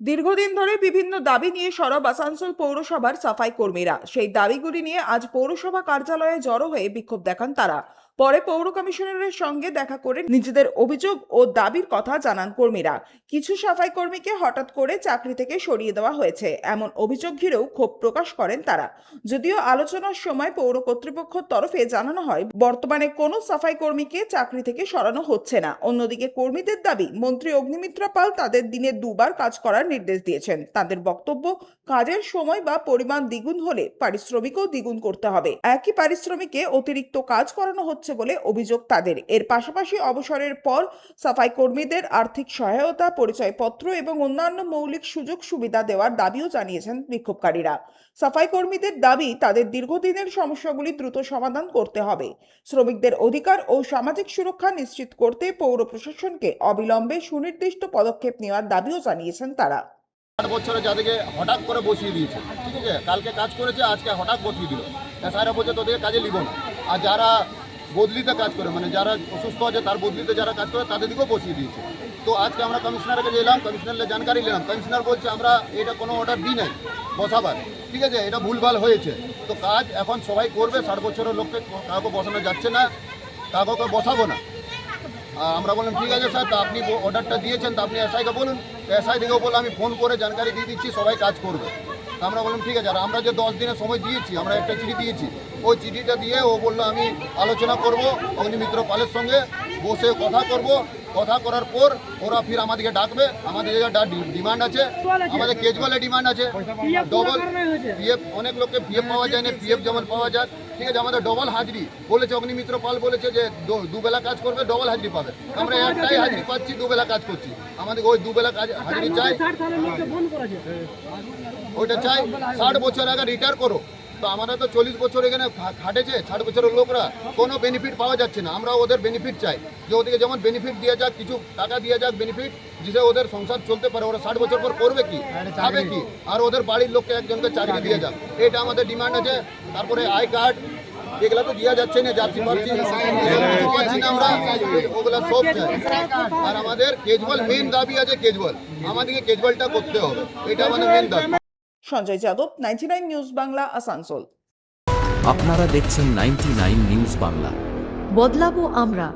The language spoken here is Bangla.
দীর্ঘদিন ধরে বিভিন্ন দাবি নিয়ে সরব আসানসোল পৌরসভার সাফাই কর্মীরা। সেই দাবিগুলি নিয়ে আজ পৌরসভা কার্যালয়ে জড়ো হয়ে বিক্ষোভ দেখান তারা। পরে পৌর কমিশনারের সঙ্গে দেখা করে নিজেদের অভিযোগ ও দাবির কথা জানান কর্মীরা। কিছু সাফাই কর্মীকে হঠাৎ করে চাকরি থেকে সরিয়ে দেওয়া হয়েছে এমন অভিযোগ ঘিরেও ক্ষোভ প্রকাশ করেন তারা। যদিও আলোচনার সময় পৌর কর্তৃপক্ষের তরফে জানানো হয় বর্তমানে কোনো সাফাই কর্মীকে চাকরি থেকে সরানো হচ্ছে না। অন্যদিকে কর্মীদের দাবি, মন্ত্রী অগ্নিমিত্রা পাল তাদের দিনে দুবার কাজ করার নির্দেশ দিয়েছেন। তাদের বক্তব্য, কাজের সময় বা পরিমাণ দ্বিগুণ হলে পারিশ্রমিকও দ্বিগুণ করতে হবে। একই পারিশ্রমিকে অতিরিক্ত কাজ করানো হচ্ছে বলে অভিযোগ তাদের। এর পাশাপাশি অবসরের পর সাফাই কর্মীদের আর্থিক সহায়তা, পরিচয়পত্র এবং অন্যান্য মৌলিক সুযোগ সুবিধা দেওয়ার দাবিও জানিয়েছেন বিক্ষোভকারীরা। সাফাই কর্মীদের দাবি, তাদের দীর্ঘদিনের সমস্যাগুলি দ্রুত সমাধান করতে হবে। শ্রমিকদের অধিকার ও সামাজিক সুরক্ষা নিশ্চিত করতে পৌর প্রশাসনকে অবিলম্বে সুনির্দিষ্ট পদক্ষেপ নেওয়ার দাবিও জানিয়েছেন তারা। 8 বছরে যাদেরকে হঠাৎ করে বসিয়ে দিয়েছে, ঠিক আছে, কালকে কাজ করেছে, আজকে হঠাৎ বসিয়ে দিল, সারা বছর তোদের কাজে লিব না। আর যারা বদলিতে কাজ করে, মানে যারা অসুস্থ আছে তার বদলিতে যারা কাজ করে তাদের দিকেও বসিয়ে দিয়েছে। তো আজকে আমরা কমিশনারের কাছে এলাম, কমিশনারের জানকারি নিলাম। কমিশনার বলছে আমরা এটা কোনো অর্ডার দিই নাই বসাবার, ঠিক আছে, এটা ভুলভাল হয়েছে। তো কাজ এখন সবাই করবে, 60 বছরের লোককে কাউকে বসানো যাচ্ছে না, কাউকে বসাবো না। আমরা বললাম ঠিক আছে স্যার, তা আপনি অর্ডারটা দিয়েছেন, তা আপনি এসআইকে বলুন। এসআই দিকেও বললাম আমি ফোন করে জানকারি দিয়ে দিচ্ছি, সবাই কাজ করবে। তা আমরা বললাম ঠিক আছে। আর আমরা যে 10 দিনের সময় দিয়েছি, আমরা একটা চিঠি দিয়েছি, ওই চিঠিটা দিয়ে ও বললো আমি আলোচনা করব অগ্নিমিত্র পালের সঙ্গে, বসে কথা করব। কথা করার পর ওরা ফির আমাদেরকে ডাকবে। আমাদের ডিমান্ড আছে, আমাদের কেজওয়ালে ডিমান্ড আছে, ডবল পিএফ। অনেক লোককে পিএফ পাওয়া যায় না, পিএফ যেমন পাওয়া যায়, ঠিক আছে। আমাদের ডবল হাজরি বলেছে, অগ্নিমিত্র পাল বলেছে যে দুবেলা কাজ করবে, ডবল হাজরি পাবে। আমরা একটাই হাজরি পাচ্ছি, দুবেলা কাজ করছি। আমাদের ওই দুবেলা কাজ হাজরি চাই, ওইটা চাই। 60 বছর আগে রিটায়ার করো। তো আমরা তো 40 বছর এখানে খাটেছে, 60 বছরের লোকরা কোনো বেনিফিট পাওয়া যাচ্ছে না। আমরা ওদের বেনিফিট চাই, যে ওদেরকে যেমন বেনিফিট দেওয়া যাক, কিছু টাকা দেওয়া যাক বেনিফিট, যেটা ওদের সংসার চলতে পারে। ওরা 60 বছর পর করবে কি, খাবে কি? আর ওদের বাড়ির লোককে একজনকে চাকরি দিয়ে যাক, এটা আমাদের ডিমান্ড আছে। তারপরে আই কার্ড এগুলা তো দেওয়া যাচ্ছে না, যাচ্ছি পাচ্ছি না আমরা, ওগুলা সব চাই। আর আমাদের কেজওয়াল মেন দাবি আছে, কেজওয়াল আমাদেরকে কেজওয়ালটা করতে হবে, এটা আমাদের মেন দাবি। সঞ্জয় যাদব, 99 নিউজ বাংলা, আসানসোল। আপনারা দেখছেন 99 নিউজ বাংলা। বদলাবো আমরা।